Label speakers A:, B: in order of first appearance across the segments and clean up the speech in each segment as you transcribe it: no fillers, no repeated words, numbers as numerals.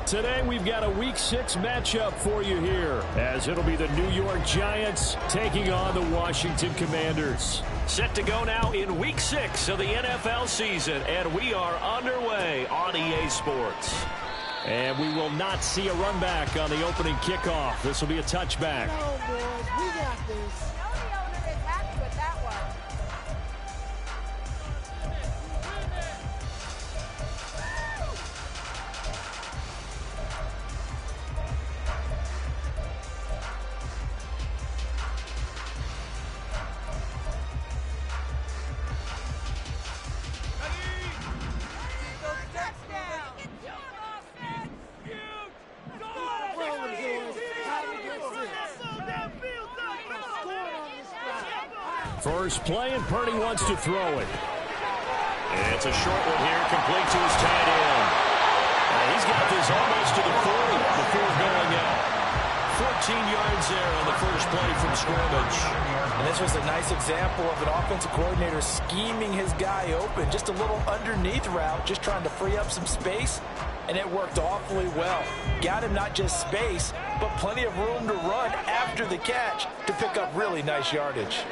A: Today we've got a Week 6 matchup for you here, as it'll be the New York Giants taking on the Washington Commanders. Set to go now in Week 6 of the NFL season, and we are underway on EA Sports. And we will not see a run back on the opening kickoff. This will be a touchback.
B: No, boys, we got this.
A: First play, and Purdy wants to throw it. It's a short one here, complete to his tight end. He's got this almost to the 40 before going out. 14 yards there on the first play from scrimmage.
C: And this was a nice example of an offensive coordinator scheming his guy open. Just a little underneath route, just trying to free up some space, and it worked awfully well. Got him not just space, but plenty of room to run after the catch to pick up really nice yardage.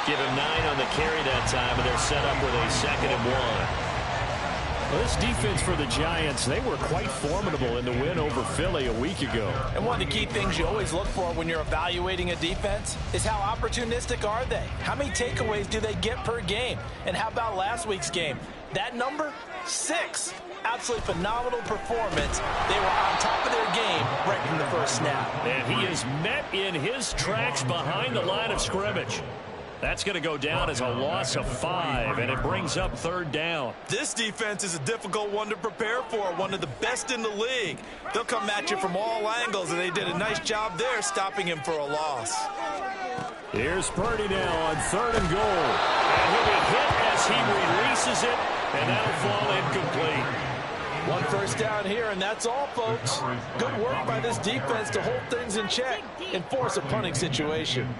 A: Give him 9 on the carry that time, and they're set up with a 2nd and 1. Well, this defense for the Giants, they were quite formidable in the win over Philly a week ago.
C: And one of the key things you always look for when you're evaluating a defense is how opportunistic are they? How many takeaways do they get per game? And how about last week's game? That number, 6. Absolutely phenomenal performance. They were on top of their game right from the first snap.
A: And he is met in his tracks behind the line of scrimmage. That's going to go down as a loss of 5, and it brings up 3rd down.
C: This defense is a difficult one to prepare for, one of the best in the league. They'll come at you from all angles, and they did a nice job there stopping him for a loss.
A: Here's Purdy now on 3rd and goal. And he'll be hit as he releases it, and that'll fall incomplete.
C: One first down here, and that's all, folks. Good work by this defense to hold things in check and force a punting situation.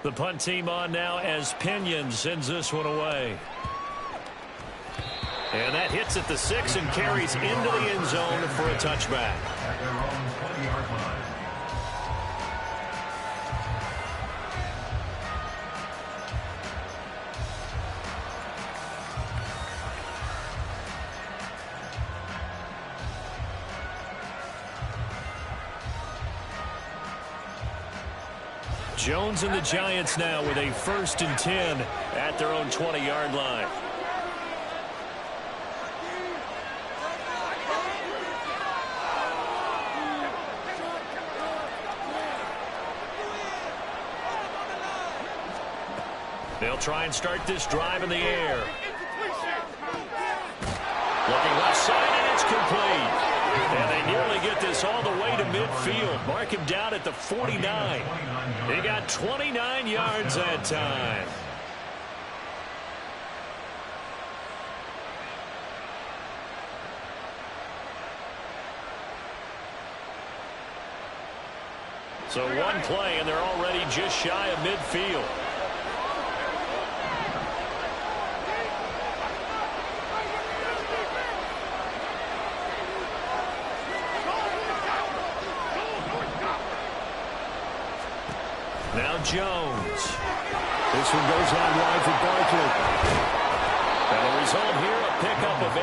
A: The punt team on now as Pinion sends this one away. And that hits at the 6 and carries into the end zone for a touchback. Jones and the Giants now with a 1st and 10 at their own 20-yard line. They'll try and start this drive in the air. Looking left side, and it's complete. And they nearly get this all the way to midfield. Mark him down at the 49. They got 29 yards that time. So one play, and they're already just shy of midfield. Now Jones. This one goes out wide for Barkley. And the result here, a pickup of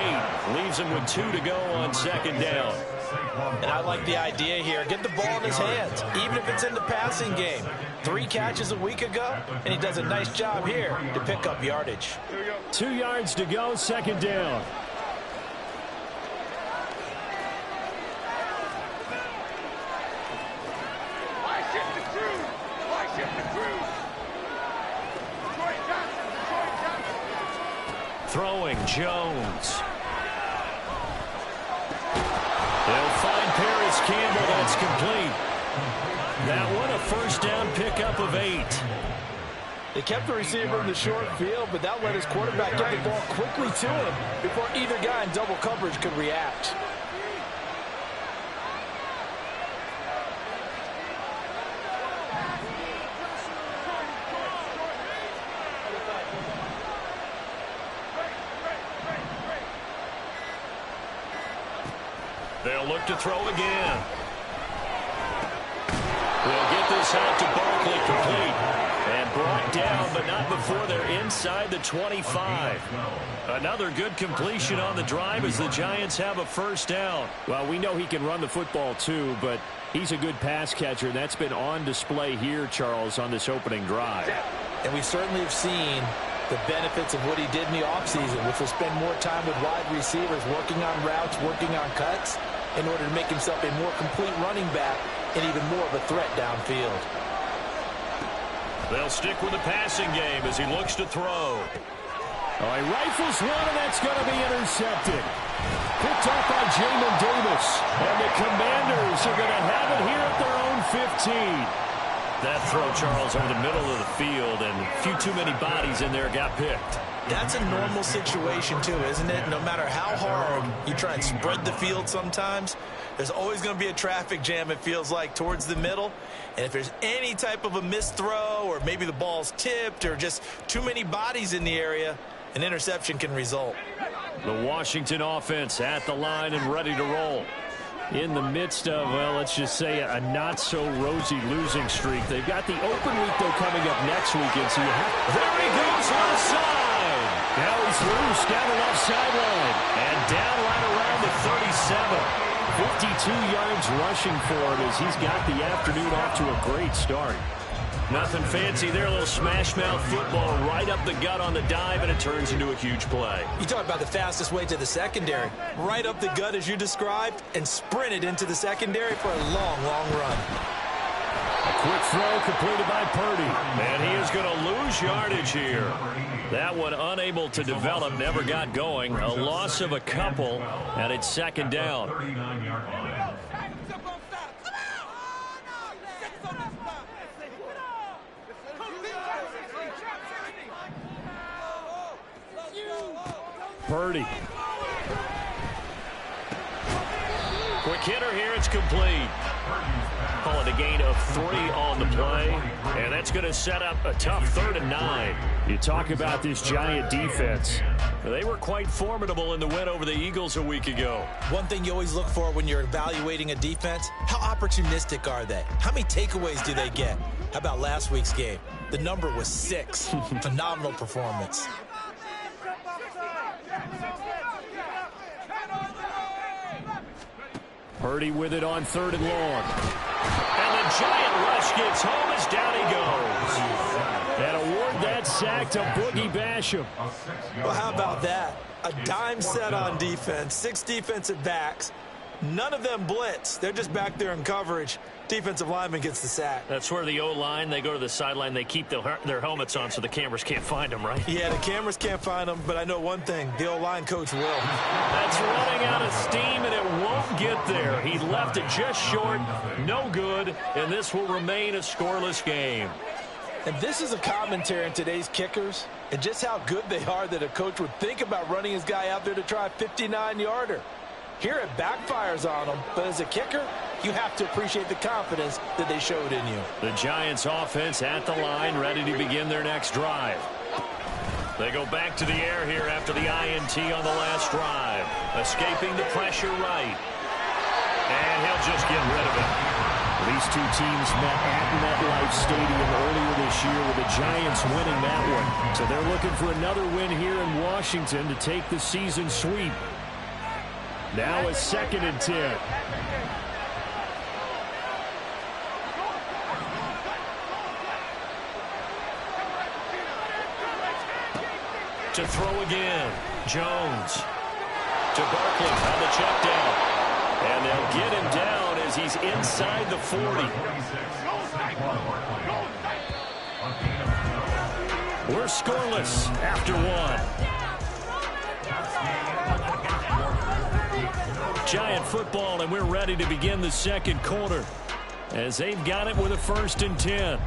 A: 8. Leaves him with 2 to go on 2nd down.
C: And I like the idea here. Get the ball in his hands, even if it's in the passing game. 3 catches a week ago, and he does a nice job here to pick up yardage.
A: 2 yards to go, 2nd down. Throwing Jones. They'll find Paris Campbell. That's complete. That one a 1st down pickup of 8.
C: They kept the receiver in the short field, but that let his quarterback get the ball quickly to him before either guy in double coverage could react.
A: They'll look to throw again. They'll get this out to Barkley, complete. And brought down, but not before they're inside the 25. Another good completion on the drive as the Giants have a first down.
D: Well, we know he can run the football too, but he's a good pass catcher, and that's been on display here, Charles, on this opening drive.
C: And we certainly have seen the benefits of what he did in the offseason, which was spend more time with wide receivers, working on routes, working on cuts, in order to make himself a more complete running back and even more of a threat downfield.
A: They'll stick with the passing game as he looks to throw.
D: Oh, he rifles one, and that's going to be intercepted. Picked off by Jamin Davis. And the Commanders are going to have it here at their own 15.
A: That throw, Charles, over the middle of the field, and a few too many bodies in there got picked.
C: That's a normal situation, too, isn't it? No matter how hard you try and spread the field sometimes, there's always going to be a traffic jam, it feels like, towards the middle. And if there's any type of a missed throw, or maybe the ball's tipped, or just too many bodies in the area, an interception can result.
A: The Washington offense at the line and ready to roll.
D: In the midst of, well, let's just say a not-so-rosy losing streak. They've got the open week, though, coming up next weekend. So you have...
A: There he goes, left side.
D: Now he's loose down the left sideline.
A: And down right around the 37.
D: 52 yards rushing for him as he's got the afternoon off to a great start.
A: Nothing fancy there, a little smash-mouth football right up the gut on the dive, and it turns into a huge play.
C: You talk about the fastest way to the secondary. Right up the gut as you described, and sprinted into the secondary for a long, long run.
D: A quick throw completed by Purdy.
A: And he is going to lose yardage here. That one unable to develop, never got going. A loss of a couple, and it's second down.
D: Purdy.
A: Quick hitter here, it's complete. Call it a gain of 3 on the play, and that's going to set up a tough 3rd and 9.
D: You talk about this Giant defense.
A: They were quite formidable in the win over the Eagles a week ago.
C: One thing you always look for when you're evaluating a defense, how opportunistic are they? How many takeaways do they get? How about last week's game? The number was 6. Phenomenal performance.
D: Purdy with it on 3rd and long.
A: And the Giant rush gets home as down he goes.
D: And award that sack to Boogie Basham.
C: Well, how about that? A dime set on defense, 6 defensive backs. None of them blitz. They're just back there in coverage. Defensive lineman gets the sack.
A: That's where the O-line, they go to the sideline, they keep their helmets on so the cameras can't find them, right?
C: Yeah, the cameras can't find them, but I know one thing. The O-line coach will.
A: That's running out of steam, and it won't get there. He left it just short, no good, and this will remain a scoreless game.
C: And this is a commentary on today's kickers and just how good they are that a coach would think about running his guy out there to try a 59-yarder. Here it backfires on them, but as a kicker, you have to appreciate the confidence that they showed in you.
A: The Giants offense at the line, ready to begin their next drive. They go back to the air here after the INT on the last drive. Escaping the pressure right. And he'll just get rid of it.
D: These two teams met at MetLife Stadium earlier this year with the Giants winning that one. So they're looking for another win here in Washington to take the season sweep. Now a 2nd and 10.
A: To throw again. Jones. To Barkley on the check down. And they'll get him down as he's inside the 40. We're scoreless after 1. Giant football, and we're ready to begin the second quarter as they've got it with a 1st and 10.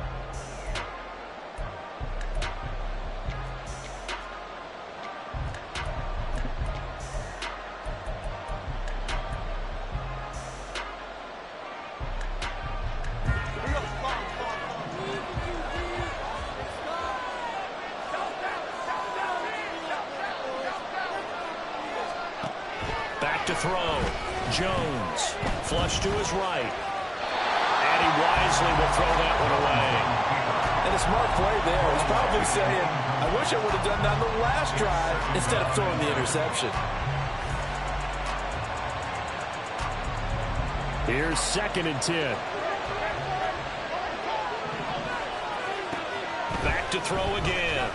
A: Back to throw. Jones, flush to his right. And he wisely will throw that one away.
C: And a smart play there. He's probably saying, I wish I would have done that on the last drive instead of throwing the interception.
A: Here's 2nd and 10. Back to throw again.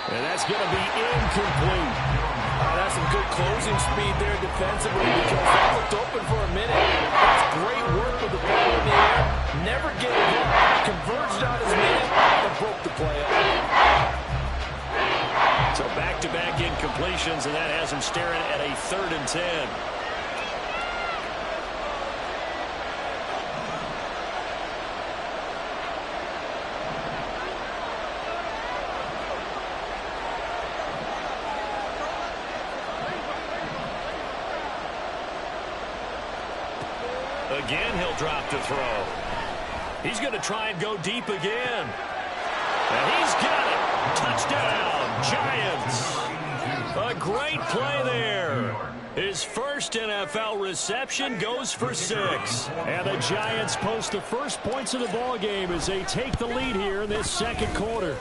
A: And that's going to be incomplete.
C: That's some good closing speed there defensively because that looked open for a minute. That's great work with the ball in the air. Never gave up. Converged on his man and broke the play up.
A: So back-to-back incompletions, and that has him staring at a 3rd and 10. Again, he'll drop to throw. He's going to try and go deep again. And he's got it. Touchdown, Giants. A great play there. His first NFL reception goes for 6. And the Giants post the first points of the ball game as they take the lead here in this 2nd quarter.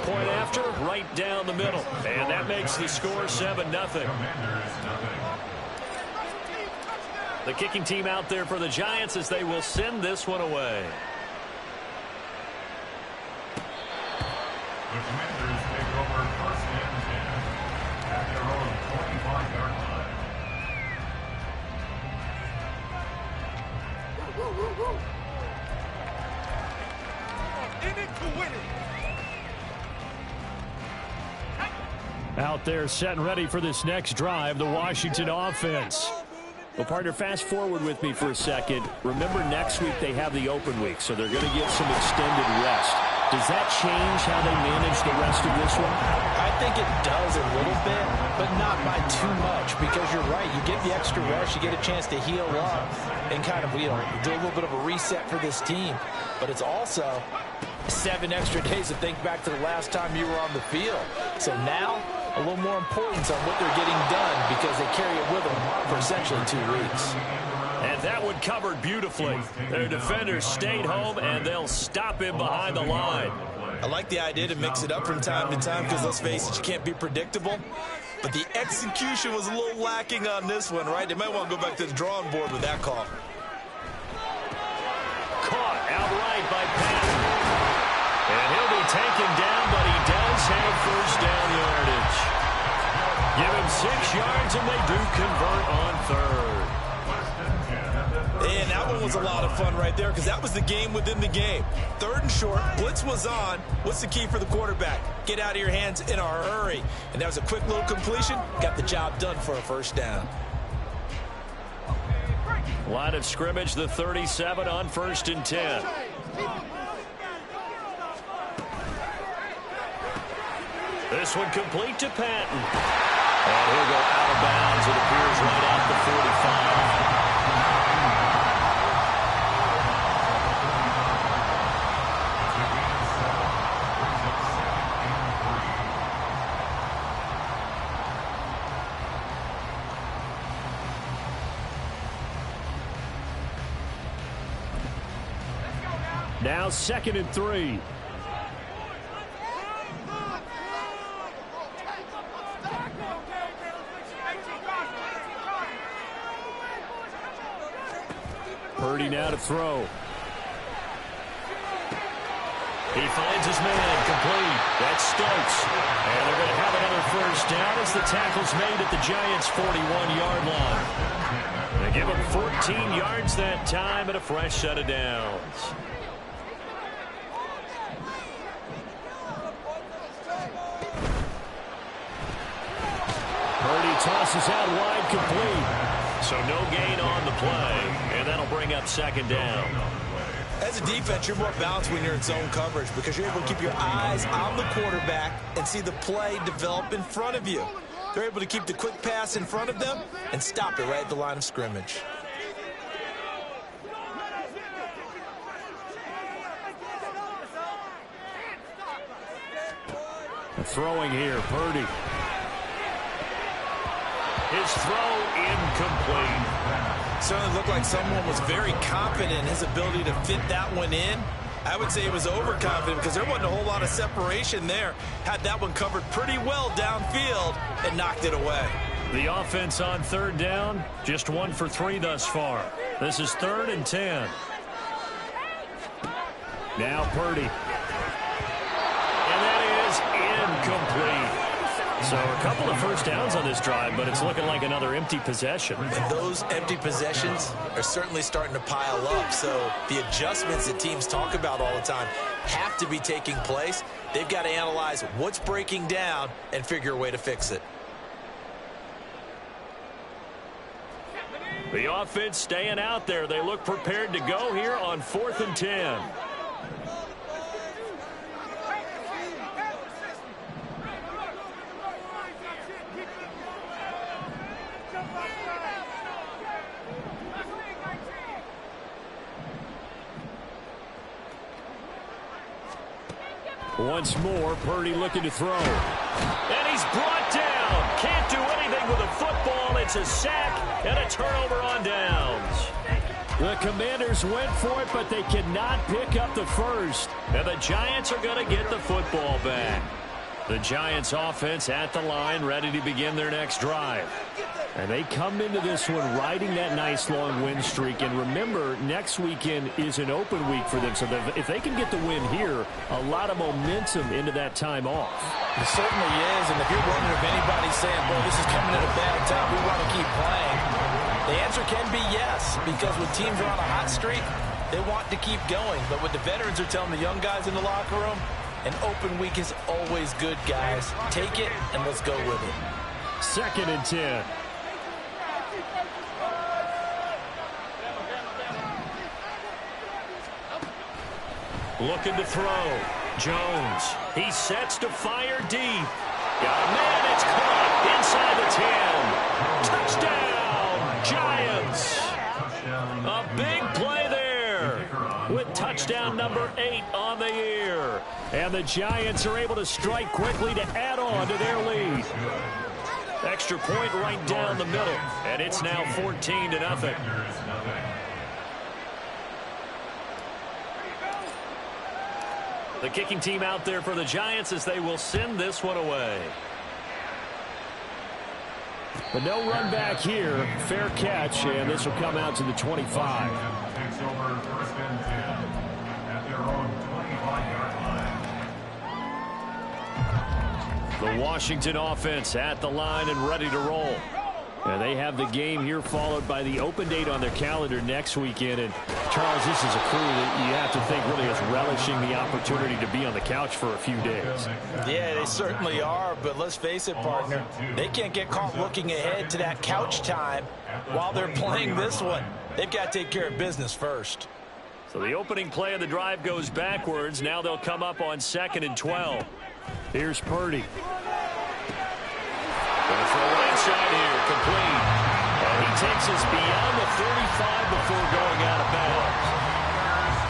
A: Point after, right down the middle. And that makes the score 7-0. The kicking team out there for the Giants as they will send this one away.
E: The Commanders take over 1st and 10 at their own 25-yard line. In it to win it.
A: Out there set and ready for this next drive, the Washington offense. Well, partner, fast forward with me for a second. Remember, next week they have the open week, so they're going to get some extended rest. Does that change how they manage the rest of this one?
C: I think it does a little bit, but not by too much because you're right. You get the extra rest, you get a chance to heal up and kind of, do a little bit of a reset for this team. But it's also 7 extra days to think back to the last time you were on the field. So now, a little more importance on what they're getting done because they carry it with them for essentially 2 weeks.
A: And that one covered beautifully. Their defenders stayed home, and they'll stop him behind the line.
C: I like the idea to mix it up from time to time because, let's face it, you can't be predictable. But the execution was a little lacking on this one, right? They might want to go back to the drawing board with that call.
A: Caught outright by Patton. And he'll be taken down, but he does have first down yardage. Give him 6 yards, and they do convert on 3rd.
C: And that one was a lot of fun right there because that was the game within the game. 3rd and short, blitz was on. What's the key for the quarterback? Get out of your hands in a hurry. And that was a quick little completion. Got the job done for a first down.
A: Line of scrimmage, the 37 on 1st and 10. This one complete to Patton. And he'll go out of bounds. It appears right at the 45. Now 2nd and 3. Purdy now to throw. He finds his man complete. That's Stokes. And they're going to have another first down as the tackle's made at the Giants' 41-yard line. They give him 14 yards that time and a fresh set of downs. Purdy tosses out wide complete. So no gain on the play, and that'll bring up 2nd down.
C: As a defense, you're more balanced when you're in zone coverage because you're able to keep your eyes on the quarterback and see the play develop in front of you. They're able to keep the quick pass in front of them and stop it right at the line of scrimmage.
A: Throwing here, Purdy. His throw incomplete.
C: Certainly looked like someone was very confident in his ability to fit that one in. I would say he was overconfident because there wasn't a whole lot of separation there. Had that one covered pretty well downfield and knocked it away.
A: The offense on third down, just 1 for 3 thus far. This is 3rd and 10. Now Purdy. And that is incomplete. So a couple of first downs on this drive, but it's looking like another empty possession.
C: And those empty possessions are certainly starting to pile up. So the adjustments that teams talk about all the time have to be taking place. They've got to analyze what's breaking down and figure a way to fix it.
A: The offense staying out there. They look prepared to go here on 4th and 10. Once more, Purdy looking to throw. And he's brought down. Can't do anything with a football. It's a sack and a turnover on downs. The Commanders went for it, but they cannot pick up the first. And the Giants are going to get the football back. The Giants offense at the line, ready to begin their next drive. And they come into this one riding that nice long win streak. And remember, next weekend is an open week for them. So if they can get the win here, a lot of momentum into that time off.
C: It certainly is. And if you're wondering if anybody's saying, boy, this is coming at a bad time, we want to keep playing, the answer can be yes. Because when teams are on a hot streak, they want to keep going. But what the veterans are telling the young guys in the locker room, an open week is always good, guys. Take it and let's go with it.
A: 2nd and 10. Looking to throw. Jones. He sets to fire deep. Got a man. It's caught inside the 10. Touchdown, Giants. A big play there with touchdown number 8 on the year. And the Giants are able to strike quickly to add on to their lead. Extra point right down the middle. And it's now 14-0. The kicking team out there for the Giants as they will send this one away. But no run back here. Fair catch, and this will come out to the 25.
E: Takes over 1st and 10 at their own 25-yard line.
A: The Washington offense at the line and ready to roll. And they have the game here followed by the open date on their calendar next weekend. And, Charles, this is a crew that you have to think really is relishing the opportunity to be on the couch for a few days.
C: Yeah, they certainly are. But let's face it, partner, they can't get caught looking ahead to that couch time while they're playing this one. They've got to take care of business first.
A: So the opening play of the drive goes backwards. Now they'll come up on 2nd and 12. Here's Purdy. Going to throw right side here, complete. And he takes us beyond the 35 before going out of bounds.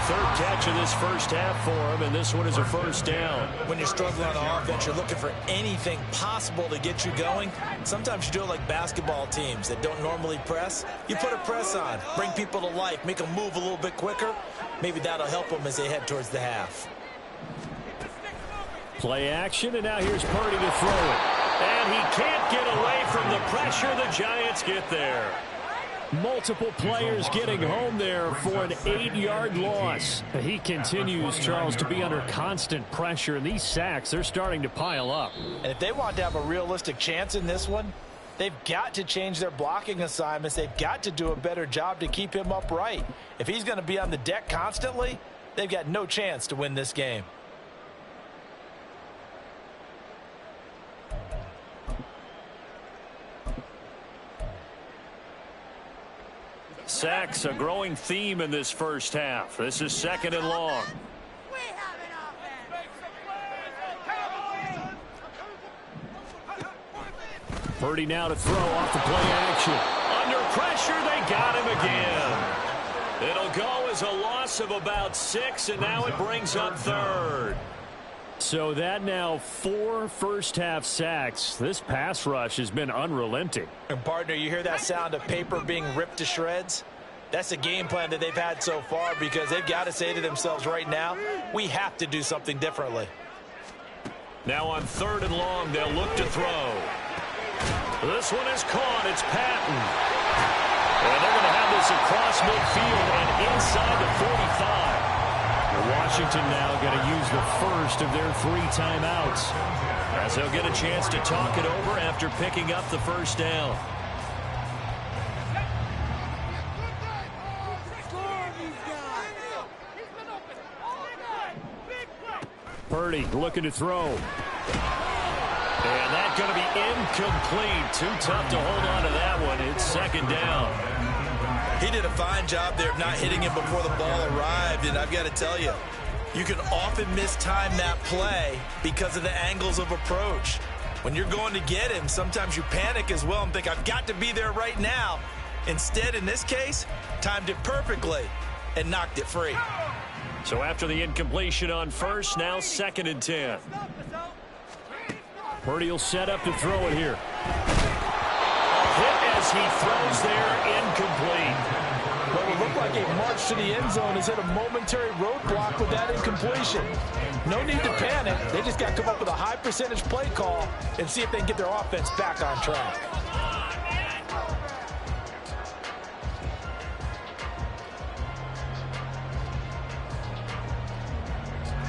A: 3rd catch of this first half for him, and this one is a first down.
C: When you're struggling on offense, you're looking for anything possible to get you going. Sometimes you do it like basketball teams that don't normally press. You put a press on, bring people to life, make them move a little bit quicker. Maybe that'll help them as they head towards the half.
A: Play action, and now here's Purdy to throw it. And he can't get away from the pressure. The Giants get there. Multiple players getting home there for an 8-yard loss. He continues, Charles, to be under constant pressure. And these sacks, they're starting to pile up.
C: And if they want to have a realistic chance in this one, they've got to change their blocking assignments. They've got to do a better job to keep him upright. If he's going to be on the deck constantly, they've got no chance to win this game.
A: Sacks, a growing theme in this first half. This is 2nd and long. Purdy now to throw off the play action. Under pressure, they got him again. It'll go as a loss of about 6, and now it brings up 3rd. So that now 4 first-half sacks. This pass rush has been unrelenting.
C: And partner, you hear that sound of paper being ripped to shreds? That's a game plan that they've had so far because they've got to say to themselves right now, we have to do something differently.
A: Now on 3rd and long, they'll look to throw. This one is caught. It's Patton. And they're going to have this across midfield and inside the 45. Washington now going to use the first of their 3 timeouts as they'll get a chance to talk it over after picking up the first down. Purdy looking to throw. And that's going to be incomplete. Too tough to hold on to that one. It's 2nd down.
C: He did a fine job there of not hitting him before the ball arrived, and I've got to tell you, you can often mistime that play because of the angles of approach. When you're going to get him, sometimes you panic as well and think, I've got to be there right now. Instead, in this case, timed it perfectly and knocked it free.
A: So after the incompletion on first, now 2nd and 10. Purdy will set up to throw it here. Hit as he throws there, incomplete.
C: What would look like a march to the end zone has hit a momentary roadblock with that incompletion. No need to panic. They just got to come up with a high percentage play call and see if they can get their offense back on track.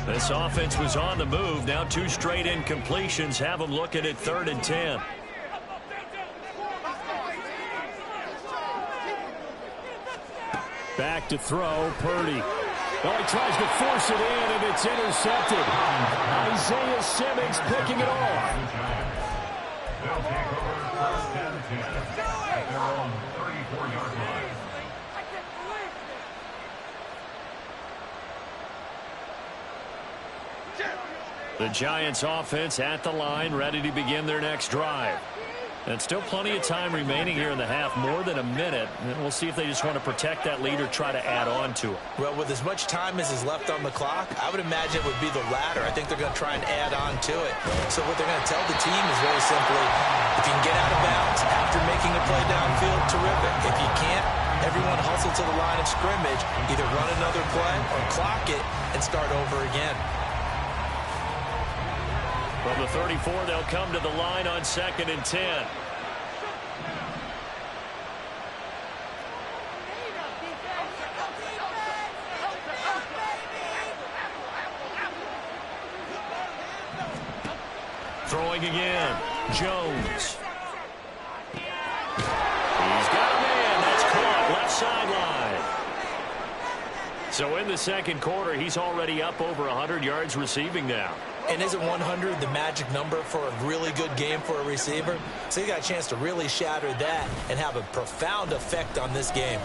A: This offense was on the move. Now 2 straight incompletions have them looking at 3rd and 10. Back to throw, Purdy. Well, he tries to force it in, and it's intercepted. Isaiah Simmons picking it off.
E: They'll take over 1st and 10 at their own 34-yard line.
A: The Giants offense at the line, ready to begin their next drive. And still plenty of time remaining here in the half, more than a minute. And we'll see if they just want to protect that lead or try to add on to it.
C: Well, with as much time as is left on the clock, I would imagine it would be the latter. I think they're going to try and add on to it. So what they're going to tell the team is very simply, if you can get out of bounds after making a play downfield, terrific. If you can't, everyone hustle to the line of scrimmage, either run another play or clock it and start over again.
A: From the 34, they'll come to the line on 2nd and 10. Throwing again, Jones. He's got a man. That's caught left sideline. So in the 2nd quarter, he's already up over 100 yards receiving now.
C: And isn't 100 the magic number for a really good game for a receiver? So he got a chance to really shatter that and have a profound effect on this game.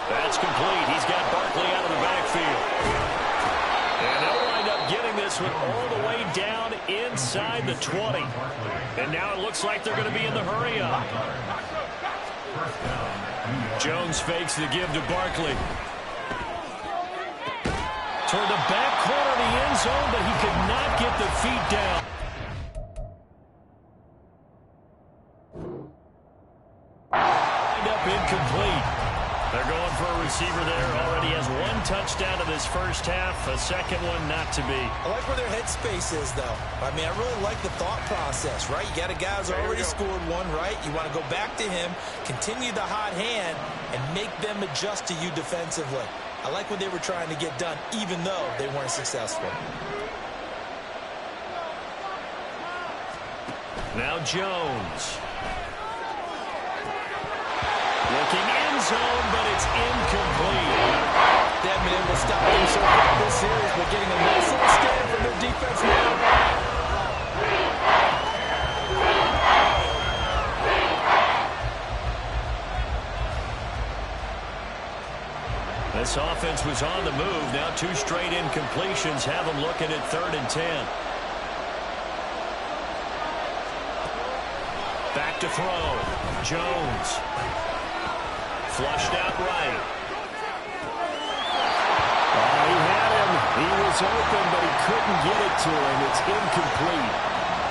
A: That's complete. He's got Barkley out of the backfield. And they'll wind up getting this one all the way down inside the 20. And now it looks like they're going to be in the hurry-up. Jones fakes the give to Barkley. Toward the back corner of the end zone, but he could not get the feet down. Wind up incomplete. They're going for a receiver there. Already has 1 touchdown in this first half. A second one not to be.
C: I like where their headspace is, though. I mean, I really like the thought process, right? You got a guy who's already scored one, right? You want to go back to him, continue the hot hand, and make them adjust to you defensively. I like what they were trying to get done, even though they weren't successful.
A: Now Jones. Looking end zone, but it's incomplete.
C: They haven't been able to stop them so far this series, but getting a nice little stand from their defense now.
A: This offense was on the move. Now 2 straight incompletions have them looking at 3rd and 10. Back to throw. Jones. Flushed out right. He had him. He was
D: was open, but he couldn't get it to him. It's incomplete.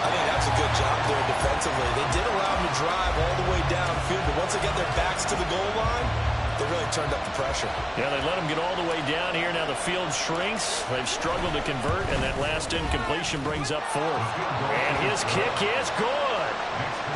C: I think that's a good job there defensively. They did allow him to drive all the way downfield, but once they got their backs to the goal line, they really turned up the pressure.
D: Yeah, they let him get all the way down here. Now the field shrinks. They've struggled to convert, and that last incompletion brings up fourth. And his kick is good.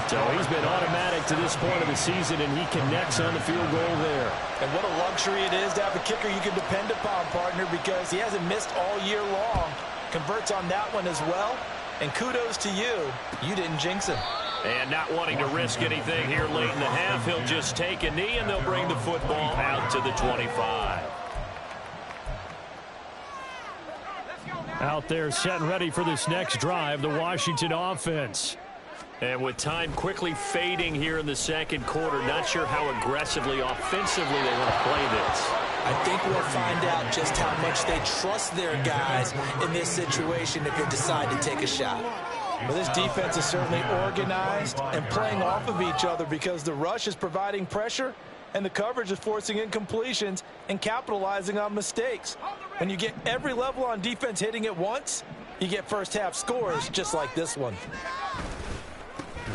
D: So he's been automatic to this point of the season, and he connects on the field goal there.
C: And what a luxury it is to have a kicker you can depend upon, partner, because he hasn't missed all year long. Converts on that one as well. And kudos to you. You didn't jinx him.
D: And not wanting to risk anything here late in the half, he'll just take a knee, and they'll bring the football out to the 25. Out there set and ready for this next drive, the Washington offense. And with time quickly fading here in the second quarter, not sure how aggressively, offensively they want to play this.
C: I think we'll find out just how much they trust their guys in this situation if they decide to take a shot. Well, this defense is certainly organized and playing off of each other because the rush is providing pressure and the coverage is forcing incompletions and capitalizing on mistakes. When you get every level on defense hitting at once, you get first half scores just like this one.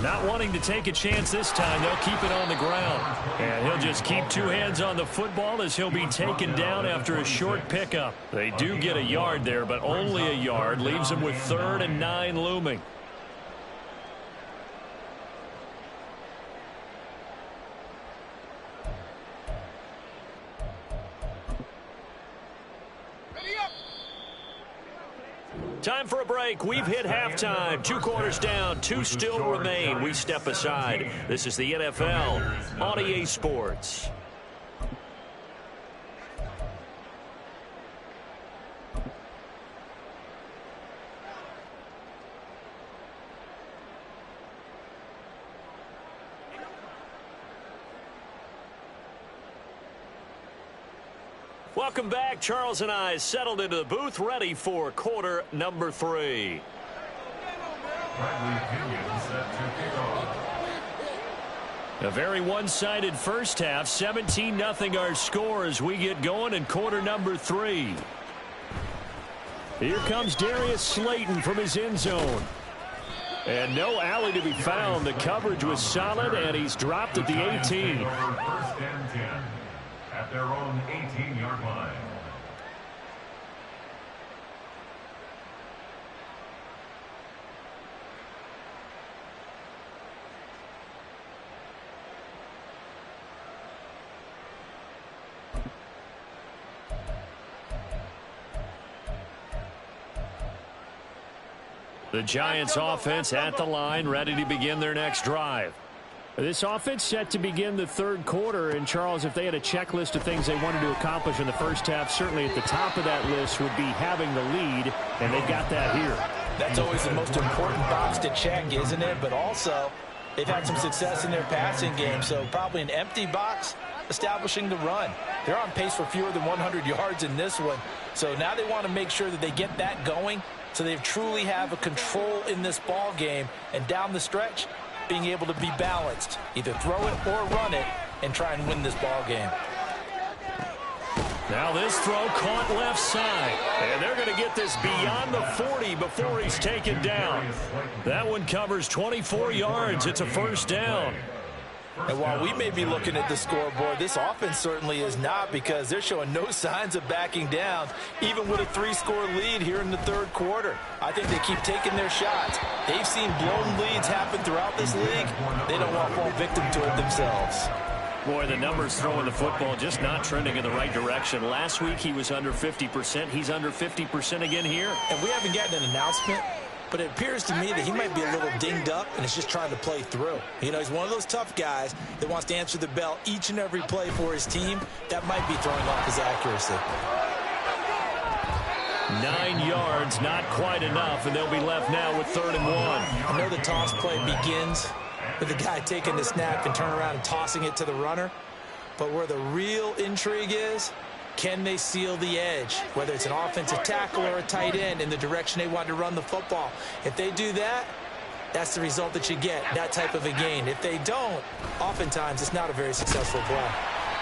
D: Not wanting to take a chance this time, they'll keep it on the ground. And he'll just keep two hands on the football as he'll be taken down after a short pickup. They do get a yard there, but only a yard. Leaves them with 3rd and 9 looming. Time for a break. We've hit halftime. 2 quarters down. 2 still remain. We step aside. This is the NFL on EA Sports. Welcome back. Charles and I settled into the booth, ready for quarter number 3. A very one-sided first half. 17-0 our score as we get going in quarter number 3. Here comes Darius Slayton from his end zone. And no alley to be found. The coverage was solid, and he's dropped at the 18.
E: First and 10 at their own 18-yard line.
D: The Giants offense at the line, ready to begin their next drive. This offense set to begin the third quarter, and Charles, if they had a checklist of things they wanted to accomplish in the first half, certainly at the top of that list would be having the lead, and they've got that here.
C: That's always the most important box to check, isn't it? But also, they've had some success in their passing game, so probably an empty box establishing the run. They're on pace for fewer than 100 yards in this one, so now they want to make sure that they get that going so they truly have a control in this ball game, and down the stretch, being able to be balanced, either throw it or run it, and try and win this ball game.
D: Now this throw caught left side, and they're going to get this beyond the 40 before he's taken down. That one covers 24 yards. It's a first down.
C: And while we may be looking at the scoreboard, this offense certainly is not, because they're showing no signs of backing down, even with a 3-score lead here in the third quarter. I think they keep taking their shots. They've seen blown leads happen throughout this league. They don't want to fall victim to it themselves.
D: Boy, the numbers throwing the football just not trending in the right direction. Last week he was under 50%. He's under 50% again here.
C: And we haven't gotten an announcement, but it appears to me that he might be a little dinged up and is just trying to play through. You know, he's one of those tough guys that wants to answer the bell each and every play for his team. That might be throwing off his accuracy.
D: 9 yards, not quite enough, and they'll be left now with 3rd and 1.
C: I know the toss play begins with the guy taking the snap and turning around and tossing it to the runner. But where the real intrigue is, can they seal the edge, whether it's an offensive tackle or a tight end, in the direction they want to run the football? If they do that, that's the result that you get, that type of a gain. If they don't, oftentimes it's not a very successful play.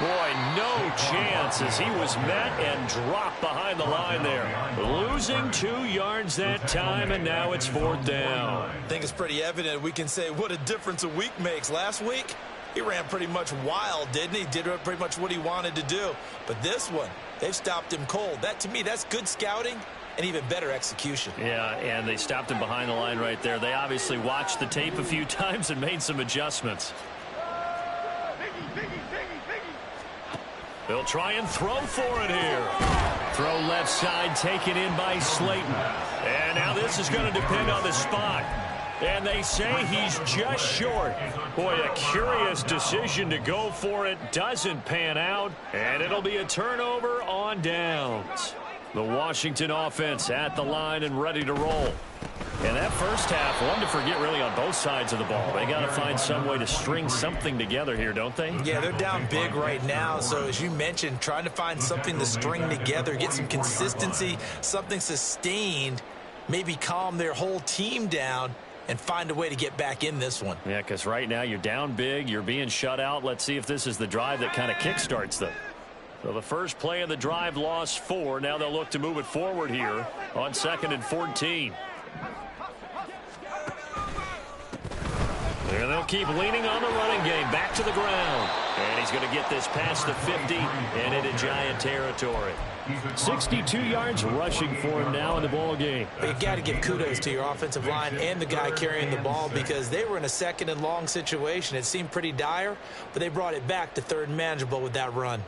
A: Boy, no chance as he was met and dropped behind the line there. Losing 2 yards that time, and now it's 4th down.
C: I think it's pretty evident. We can say what a difference a week makes. Last week, he ran pretty much wild, didn't he? Did pretty much what he wanted to do. But this one, they've stopped him cold. That, to me, that's good scouting and even better execution.
A: Yeah, and they stopped him behind the line right there. They obviously watched the tape a few times and made some adjustments. They'll try and throw for it here. Throw left side, taken in by Slayton. And now this is going to depend on the spot. And they say he's just short. Boy, a curious decision to go for it. Doesn't pan out. And it'll be a turnover on downs. The Washington offense at the line and ready to roll. And that first half, one to forget really on both sides of the ball. They got to find some way to string something together here, don't they?
C: Yeah, they're down big right now. So as you mentioned, trying to find something to string together, get some consistency, something sustained, maybe calm their whole team down and find a way to get back in this one.
A: Yeah, because right now you're down big, you're being shut out. Let's see if this is the drive that kind of kickstarts them. So the first play of the drive lost 4. Now they'll look to move it forward here on 2nd and 14. And they'll keep leaning on the running game. Back to the ground. And he's going to get this past the 50 and into Giant territory. 62 yards rushing for him now in the ball game.
C: But you got to give kudos to your offensive line and the guy carrying the ball because they were in a 2nd and long situation. It seemed pretty dire, but they brought it back to 3rd and manageable with that run.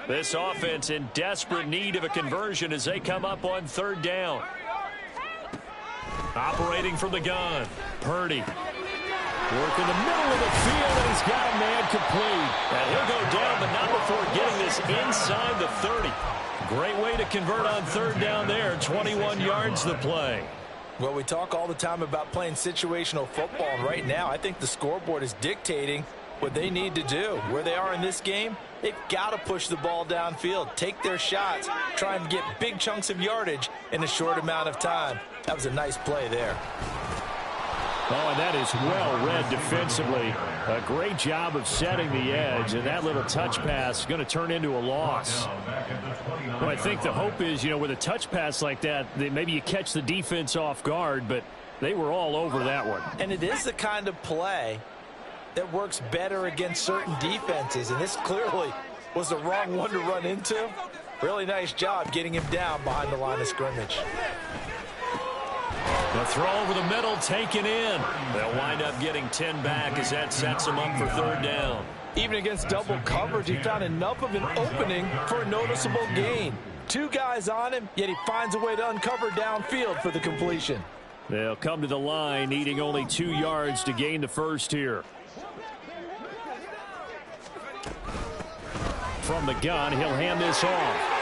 A: This offense in desperate need of a conversion as they come up on 3rd down. Operating from the gun. Purdy. Work in the middle of the field, and he's got a man complete. And he'll go down, but not before getting this inside the 30. Great way to convert on 3rd down there. 21 yards the play.
C: Well, we talk all the time about playing situational football, and right now I think the scoreboard is dictating what they need to do. Where they are in this game, they've got to push the ball downfield, take their shots, try and get big chunks of yardage in a short amount of time. That was a nice play there.
A: Oh, and that is well read defensively. A great job of setting the edge, and that little touch pass is going to turn into a loss. Well, I think the hope is, with a touch pass like that, maybe you catch the defense off guard, but they were all over that one.
C: And it is the kind of play that works better against certain defenses, and this clearly was the wrong one to run into. Really nice job getting him down behind the line of scrimmage.
A: The throw over the middle, taken in. They'll wind up getting 10 back as that sets them up for 3rd down.
C: Even against double coverage, he found enough of an opening for a noticeable gain. 2 guys on him, yet he finds a way to uncover downfield for the completion.
A: They'll come to the line, needing only 2 yards to gain the first here. From the gun, he'll hand this off.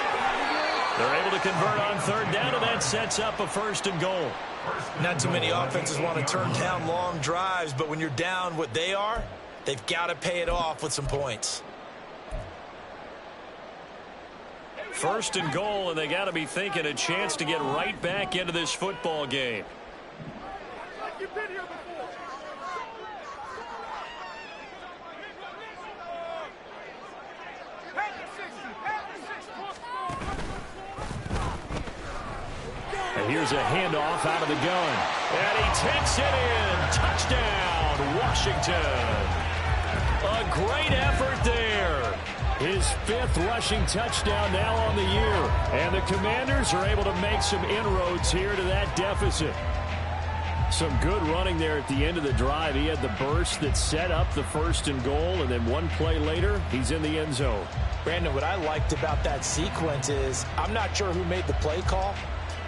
A: They're able to convert on 3rd down, and that sets up a 1st and goal.
C: Not too many offenses want to turn down long drives, but when you're down what they are, they've got to pay it off with some points.
A: 1st and goal, and they got to be thinking a chance to get right back into this football game. And here's a handoff out of the gun. And he takes it in. Touchdown, Washington. A great effort there. His 5th rushing touchdown now on the year. And the Commanders are able to make some inroads here to that deficit. Some good running there at the end of the drive. He had the burst that set up the 1st and goal, and then one play later, he's in the end zone.
C: Brandon, what I liked about that sequence is I'm not sure who made the play call,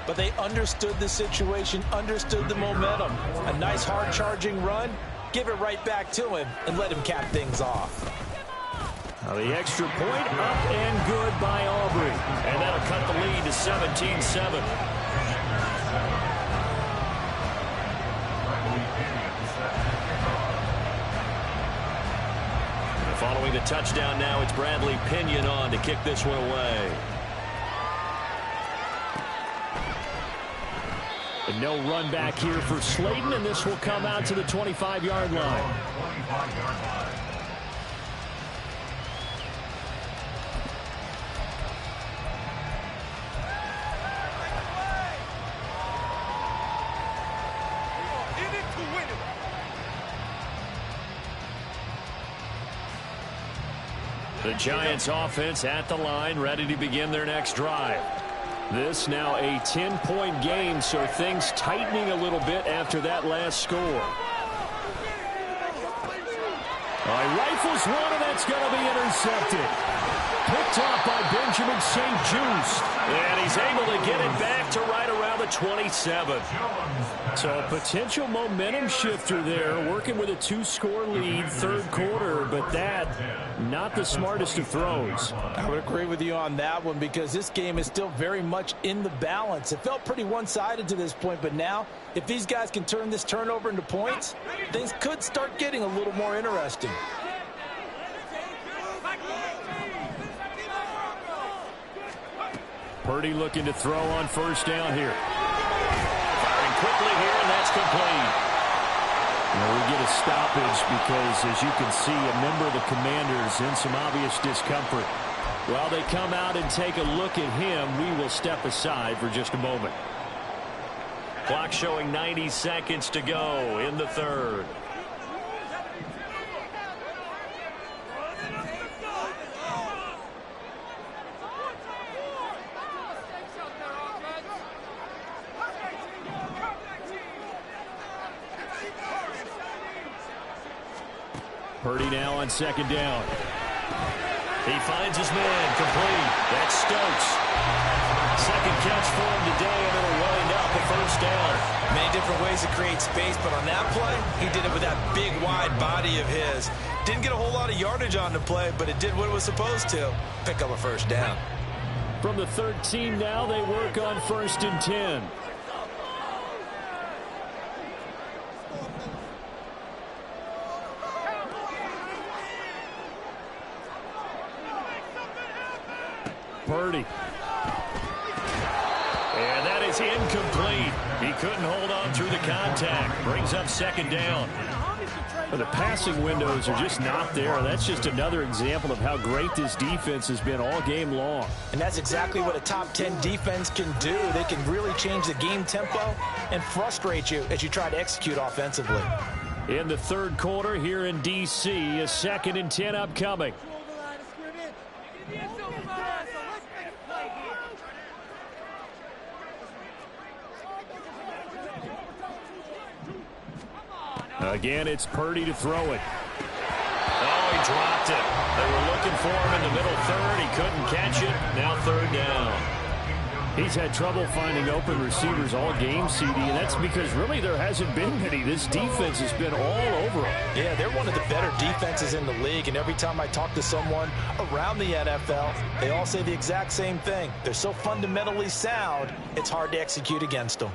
C: but they understood the situation, understood the momentum. A nice hard-charging run, give it right back to him, and let him cap things off.
A: Now the extra point up and good by Aubrey. And that'll cut the lead to 17-7. Following the touchdown now, it's Bradley Pinion on to kick this one away.
D: And no run back here for Slayton, and this will come out to the 25-yard line.
E: 25-yard line.
D: The Giants offense at the line, ready to begin their next drive. This now a 10-point game, so things tightening a little bit after that last score. Rifles one, and that's going to be intercepted. Picked off by Benjamin St-Juste. And he's able to get it back to right around the 27. So a potential momentum shifter there, working with a 2-score lead, third quarter, but that, not the smartest of throws.
C: I would agree with you on that one because this game is still very much in the balance. It felt pretty one-sided to this point, but now, if these guys can turn this turnover into points, things could start getting a little more interesting.
D: Purdy looking to throw on first down here. Firing quickly here, and that's complete. We get a stoppage because, as you can see, a member of the Commanders in some obvious discomfort. While they come out and take a look at him, we will step aside for just a moment. Clock showing 90 seconds to go in the third. Purdy now on second down. He finds his man, complete. That's Stokes. Second catch for him today, and it'll wind up a first down.
C: Many different ways to create space, but on that play, he did it with that big, wide body of his. Didn't get a whole lot of yardage on the play, but it did what it was supposed to. Pick up a first down.
D: From the 13 now, they work on first and 10. Purdy. And that is incomplete. He couldn't hold on through the contact. Brings up second down. But the passing windows are just not there. That's just another example of how great this defense has been all game long.
C: And that's exactly what a top 10 defense can do. They can really change the game tempo and frustrate you as you try to execute offensively.
D: In the third quarter here in D.C., a second and 10 upcoming. Again, it's Purdy to throw it. Oh, he dropped it. They were looking for him in the middle third. He couldn't catch it. Now third down. He's had trouble finding open receivers all game, CD, and that's because really there hasn't been many. This defense has been all over him.
C: Yeah, they're one of the better defenses in the league, and every time I talk to someone around the NFL, they all say the exact same thing. They're so fundamentally sound, it's hard to execute against them.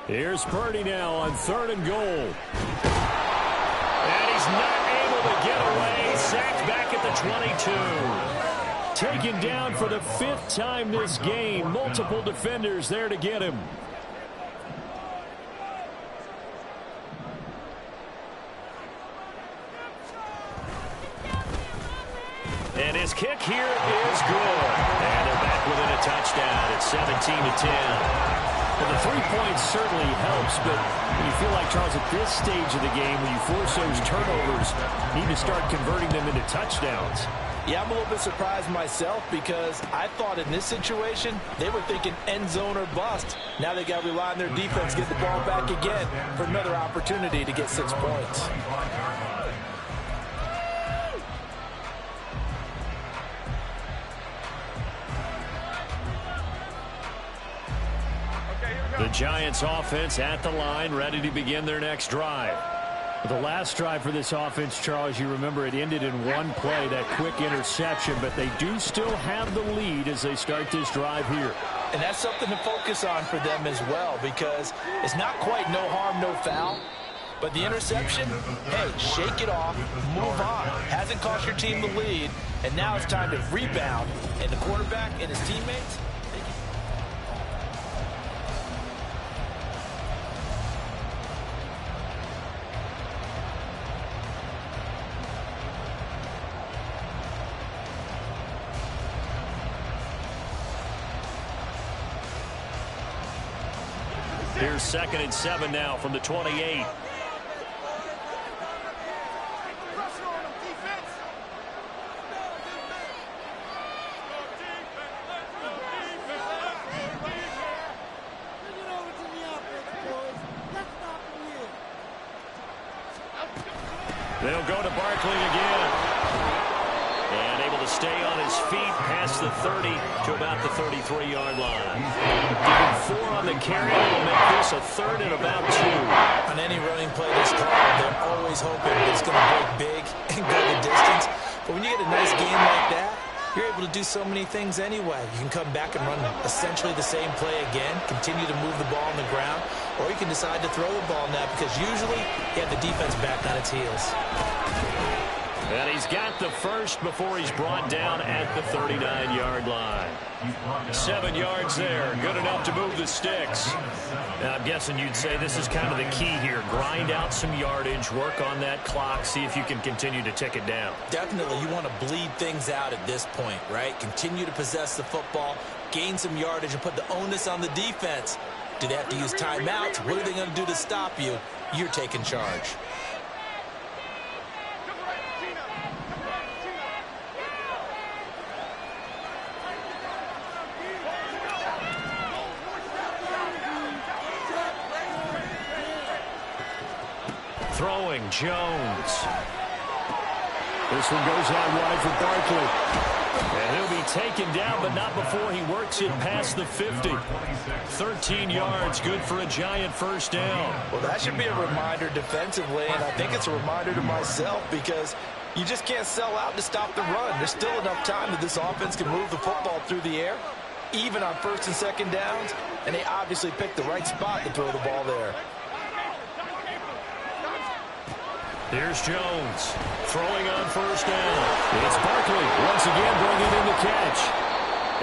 D: Here's Purdy now on third and goal. And he's not able to get away. Sacked back at the 22. Taken down for the 5th time this game. Multiple defenders there to get him. And his kick here is good. And they're back within a touchdown. It's 17-10. Well, the 3 points certainly helps, but you feel like, Charles, at this stage of the game, when you force those turnovers, you need to start converting them into touchdowns.
C: Yeah, I'm a little bit surprised myself because I thought in this situation, they were thinking end zone or bust. Now they got to rely on their defense, get the ball back again for another opportunity to get 6 points.
D: The Giants offense at the line, ready to begin their next drive. The last drive for this offense, Charles, you remember it ended in one play, that quick interception, but they do still have the lead as they start this drive here.
C: And that's something to focus on for them as well, because it's not quite no harm, no foul. But the interception, hey, shake it off, move on. Hasn't cost your team the lead, and now it's time to rebound. And the quarterback and his teammates, they can
A: Here's 2nd and 7 now from the 28. They'll go to Barkley again. And able to stay on his feet past the 30 to about the 33-yard line. Giving 4 on the carry will make this a 3rd and about 2.
C: On any running play this called, they're always hoping it's going to break big and go the distance. But when you get a nice game like that, you're able to do so many things anyway. You can come back and run essentially the same play again, continue to move the ball on the ground, or you can decide to throw the ball now because usually you have the defense back on its heels.
A: And he's got the first before he's brought down at the 39-yard line. 7 yards there. Good enough to move the sticks. Now, I'm guessing you'd say this is kind of the key here. Grind out some yardage, work on that clock, see if you can continue to tick it down.
C: Definitely. You want to bleed things out at this point, right? Continue to possess the football, gain some yardage, and put the onus on the defense. Do they have to use timeouts? What are they going to do to stop you? You're taking charge.
A: Throwing, Jones. This one goes out wide for Barkley. And he'll be taken down, but not before he works it past the 50. 13 yards, good for a Giant first down.
C: Well, that should be a reminder defensively, and I think it's a reminder to myself because you just can't sell out to stop the run. There's still enough time that this offense can move the football through the air, even on 1st and 2nd downs, and they obviously picked the right spot to throw the ball there.
A: Here's Jones throwing on first down. It's Barkley once again bringing in the catch.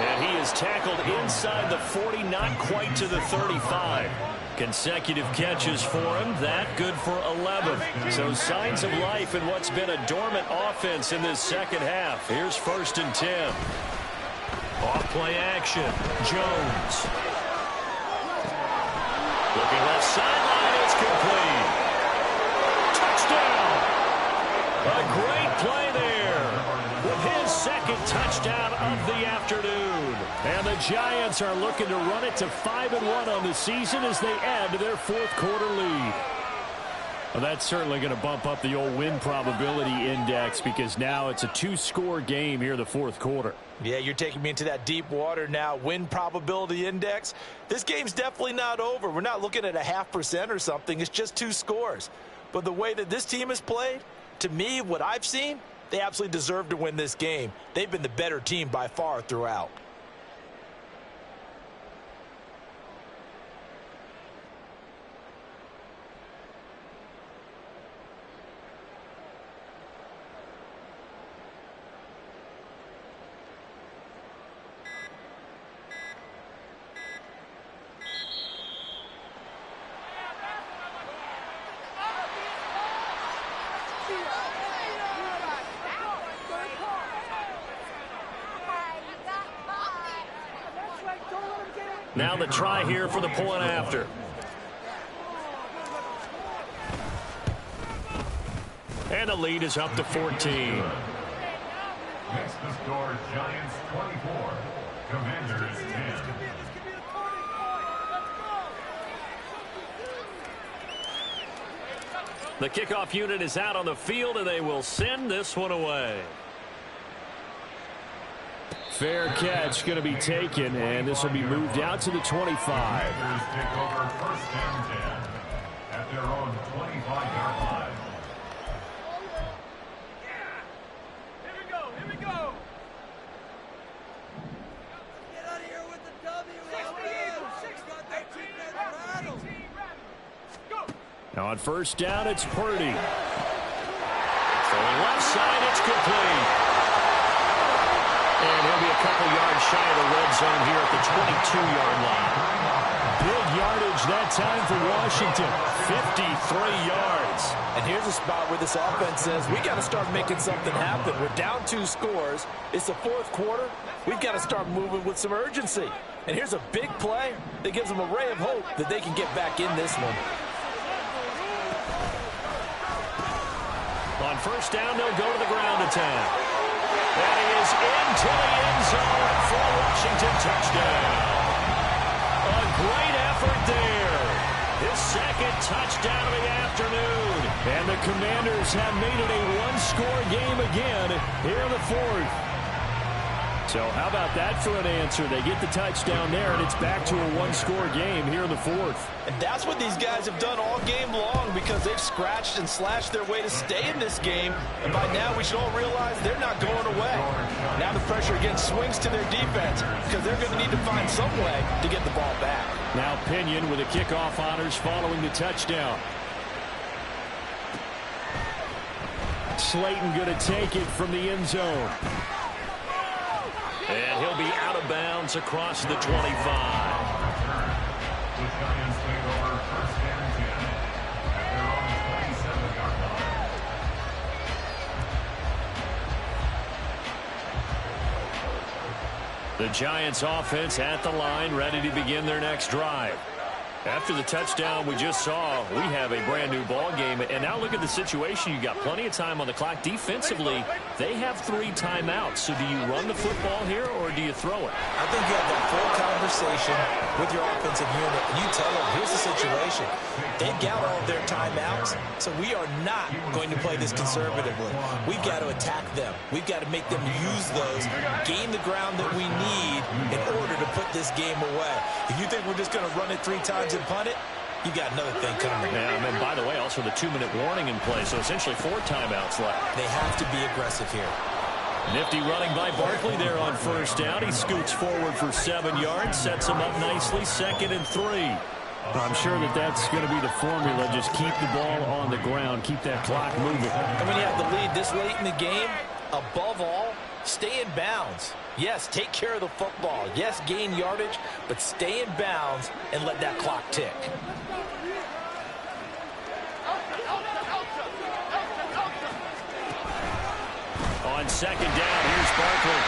A: And he is tackled inside the 40, not quite to the 35. Consecutive catches for him. That good for 11. So signs of life in what's been a dormant offense in this second half. Here's 1st and 10. Off play action. Jones. Looking left sideline. It's complete. A great play there with his 2nd touchdown of the afternoon. And the Giants are looking to run it to 5-1 on the season as they add to their 4th quarter lead. Well, that's certainly going to bump up the old win probability index because now it's a 2-score game here in the 4th quarter.
C: Yeah, you're taking me into that deep water now. Win probability index. This game's definitely not over. We're not looking at a 0.5% or something. It's just 2 scores. But the way that this team has played, to me, what I've seen, they absolutely deserve to win this game. They've been the better team by far throughout.
A: Now the try here for the point after. And the lead is up to 14.
E: Next to score, Giants 24, Commanders 10.
A: The kickoff unit is out on the field, and they will send this one away. Fair catch going to be taken, and this will be moved out to the 25.
E: Commanders take over 1st and 10 at their own 25-yard line.
B: Here we go. Get out of here with the W.
A: Now on first down, it's Purdy. Throwing left side, it's complete. And he'll be a couple yards shy of the red zone here at the 22-yard line.
D: big yardage that time for Washington. 53 yards.
C: And here's a spot where this offense says, we got to start making something happen. We're down 2 scores. It's the 4th quarter. We've got to start moving with some urgency. And here's a big play that gives them a ray of hope that they can get back in this one.
D: On first down, they'll go to the ground attack. That is into the end zone for a Washington touchdown. A great effort there. His second touchdown of the afternoon. And the Commanders have made it a one-score game again here in the 4th. So how about that for an answer? They get the touchdown there, and it's back to a one-score game here in the 4th.
C: And that's what these guys have done all game long because they've scratched and slashed their way to stay in this game. And by now, we should all realize they're not going away. Now the pressure again swings to their defense because they're going to need to find some way to get the ball back.
D: Now Pinion with the kickoff honors following the touchdown. Slayton going to take it from the end zone. And he'll be out of bounds across the 25.
E: The Giants take over first and 10 at their own 27-yard line.
D: The Giants offense at the line, ready to begin their next drive. After the touchdown we just saw, we have a brand new ball game. And now look at the situation. You got plenty of time on the clock. Defensively, they have 3 timeouts. So do you run the football here or do you throw it?
C: I think you have that full conversation with your offensive unit. And you tell them, here's the situation. They've got all of their timeouts, so we are not going to play this conservatively. We've got to attack them. We've got to make them use those, gain the ground that we need in order to put this game away. If you think we're just going to run it 3 times and punt it, you got another thing coming.
D: Yeah, and then, by the way, also the 2-minute warning in play, so essentially 4 timeouts left.
C: They have to be aggressive here.
D: Nifty running by Barkley there on first down. He scoots forward for 7 yards, sets him up nicely, 2nd and 3. I'm sure that that's going to be the formula. Just keep the ball on the ground, keep that clock moving.
C: And when you have the lead this late in the game, above all, stay in bounds. Yes, take care of the football. Yes, gain yardage, but stay in bounds and let that clock tick.
D: On second down, here's Barkley.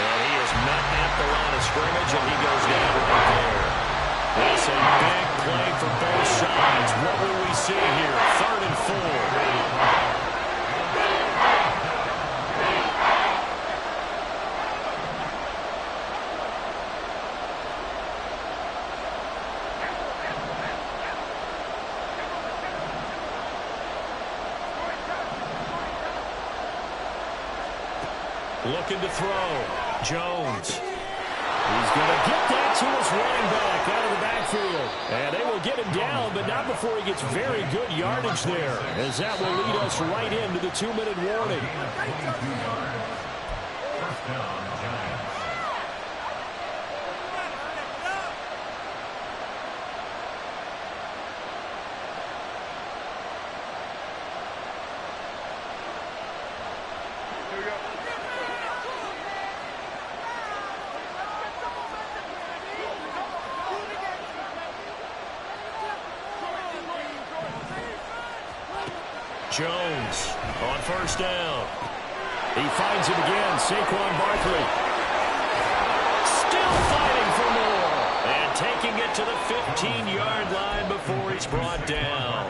D: And he is not at the line of scrimmage, and he goes down right there. That's a big play for both sides. What will we see here? 3rd and 4. Looking to throw. Jones. He's going to get that to his running back out of the backfield. And they will get him down, but not before he gets very good yardage there, as that will lead us right into the 2-minute warning.
E: First down, Giants.
D: Jones on first down. He finds him again. Saquon Barkley. Still fighting for more. And taking it to the 15-yard line before he's brought down.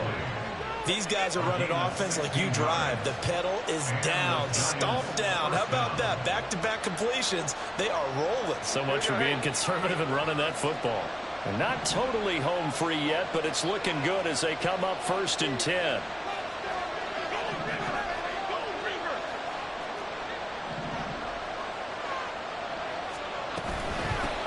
C: These guys are running offense like you drive. The pedal is down. Stomp down. How about that? Back-to-back completions. They are rolling.
D: So much for being conservative and running that football. And not totally home free yet, but it's looking good as they come up 1st and 10.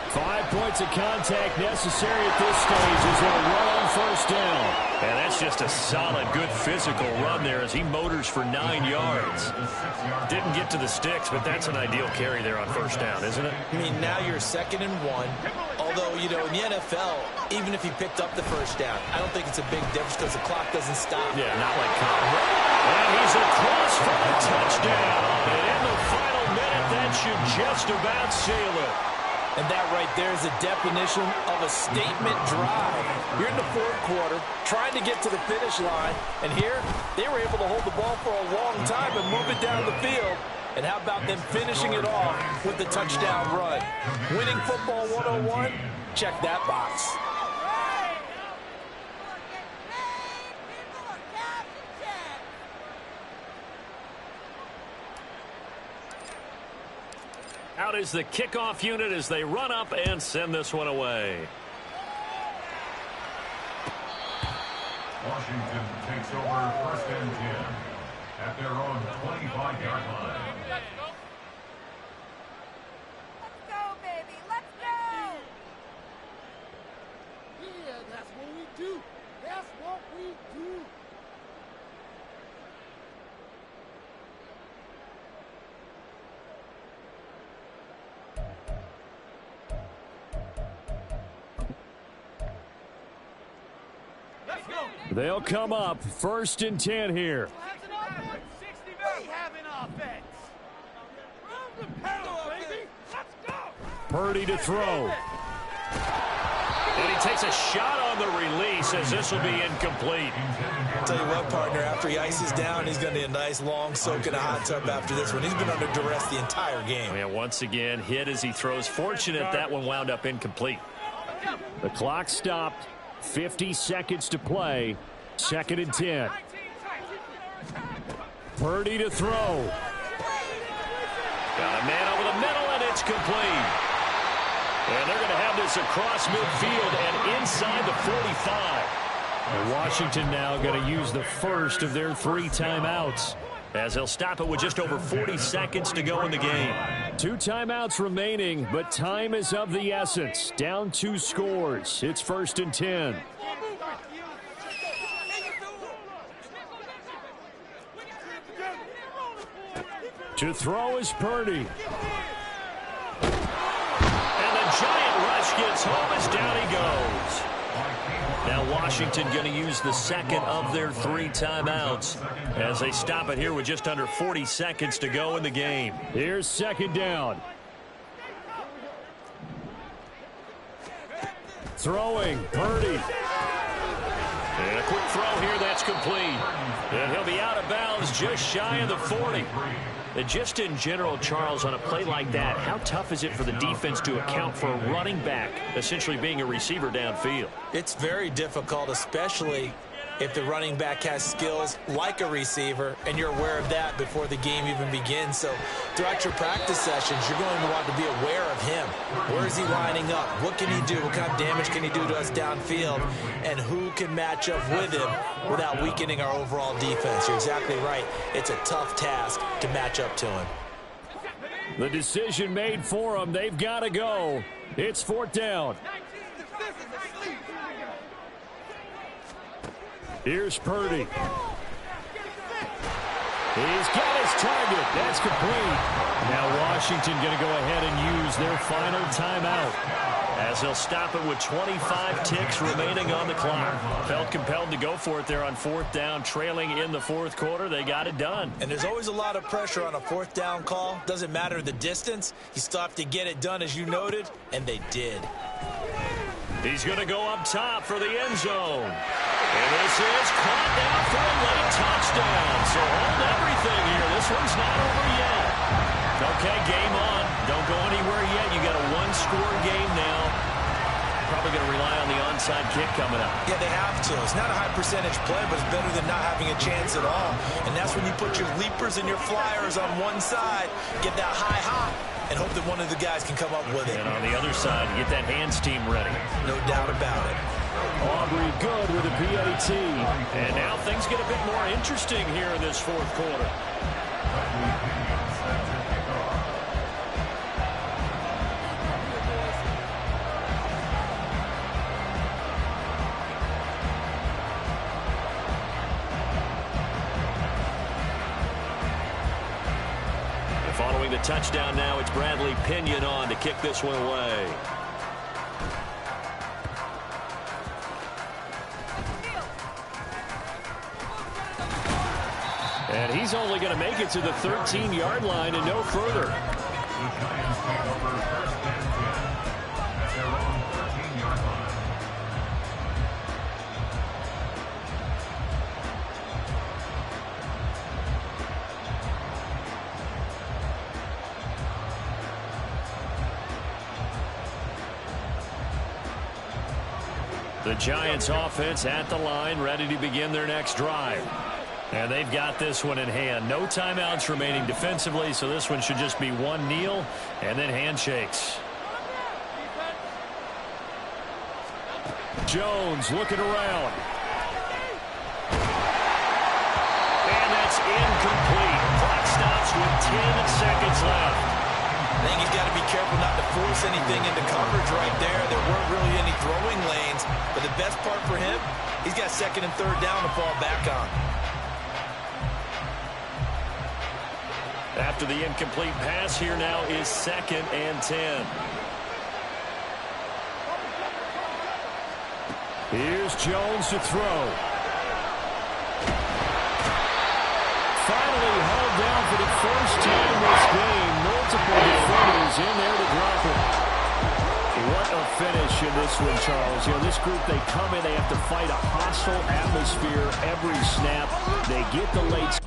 D: 5 points of contact necessary at this stage as they'll run on first down. And that's just a solid, good physical run there as he motors for 9 yards. Didn't get to the sticks, but that's an ideal carry there on first down, isn't it?
C: I mean, now you're 2nd and 1. Although, you know, in the NFL, even if he picked up the first down, I don't think it's a big difference because the clock doesn't stop.
D: Yeah, not like college. And he's across for a touchdown. And in the final minute, that should just about seal it.
C: And that right there is the definition of a statement drive. You're in the fourth quarter, trying to get to the finish line, and here they were able to hold the ball for a long time and move it down the field. And how about them finishing it off with the touchdown run? Winning football 101? Check that box.
A: Out is the kickoff unit as they run up and send this one away.
E: Washington takes over 1st and 10 at their own 25-yard line.
B: Let's go, baby. Let's go.
F: Yeah, that's what we do. That's what we do.
A: They'll come up 1st and 10 here.
F: We have an offense. Move the pedal, baby. Let's go.
A: Purdy to throw. And he takes a shot on the release as this will be incomplete.
C: I'll tell you what, partner, after he ices down, he's going to need a nice long soak in a hot tub after this one. He's been under duress the entire game.
A: And once again, hit as he throws. Fortunate that one wound up incomplete. The clock stopped. 50 seconds to play. 2nd and 10. Purdy to throw. Got a man over the middle, and it's complete. And they're going to have this across midfield and inside the 45. And Washington now going to use the first of their 3 timeouts, as they'll stop it with just over 40 seconds to go in the game. 2 timeouts remaining, but time is of the essence. Down 2 scores. It's 1st and 10. To throw is Purdy. And the giant rush gets home as down he goes. Now Washington going to use the second of their 3 timeouts as they stop it here with just under 40 seconds to go in the game. Here's 2nd down. Throwing, Purdy. And a quick throw here, that's complete. And he'll be out of bounds just shy of the 40. And just in general, Charles, on a play like that, how tough is it for the defense to account for a running back essentially being a receiver downfield?
C: It's very difficult, especially if the running back has skills like a receiver, and you're aware of that before the game even begins. So throughout your practice sessions, you're going to want to be aware of him. Where is he lining up? What can he do? What kind of damage can he do to us downfield? And who can match up with him without weakening our overall defense? You're exactly right. It's a tough task to match up to him.
A: The decision made for them. They've got to go. It's 4th down. Here's Purdy. He's got his target. That's complete. Now Washington going to go ahead and use their final timeout, as they'll stop it with 25 ticks remaining on the clock. Felt compelled to go for it there on 4th down, trailing in the 4th quarter. They got it done.
C: And there's always a lot of pressure on a 4th down call. Doesn't matter the distance. You still have to get it done, as you noted, and they did.
A: He's going to go up top for the end zone. And this is caught down for a late touchdown. So hold everything here. This one's not over yet. Okay, game on. Don't go anywhere yet. You got a 1-score game now. Probably going to rely on the onside kick coming up.
C: Yeah, they have to. It's not a high percentage play, but it's better than not having a chance at all. And that's when you put your leapers and your flyers on one side, get that high hop, and hope that one of the guys can come up with it.
A: And on the other side, get that hands team ready.
C: No doubt about it.
A: Aubrey good with a PAT. And now things get a bit more interesting here in this 4th quarter. Following the touchdown now, it's Bradley Pinion on to kick this one away. And he's only going to make it to the 13-yard line and no further.
E: The Giants take over 1st and 10
A: The Giants offense at the line, ready to begin their next drive. And they've got this one in hand. No timeouts remaining defensively, so this one should just be one kneel and then handshakes. Jones looking around. And that's incomplete. Clock stops with 10 seconds left.
C: I think he's got to be careful not to force anything into coverage right there. There weren't really any throwing lanes, but the best part for him, he's got second and third down to fall back on.
A: After the incomplete pass, here now is 2nd and 10. Here's Jones to throw. Finally held down for the first time this game. Multiple defenders in there to drop him. What a finish in this one, Charles. You know, this group, they come in, they have to fight a hostile atmosphere every snap. They get the late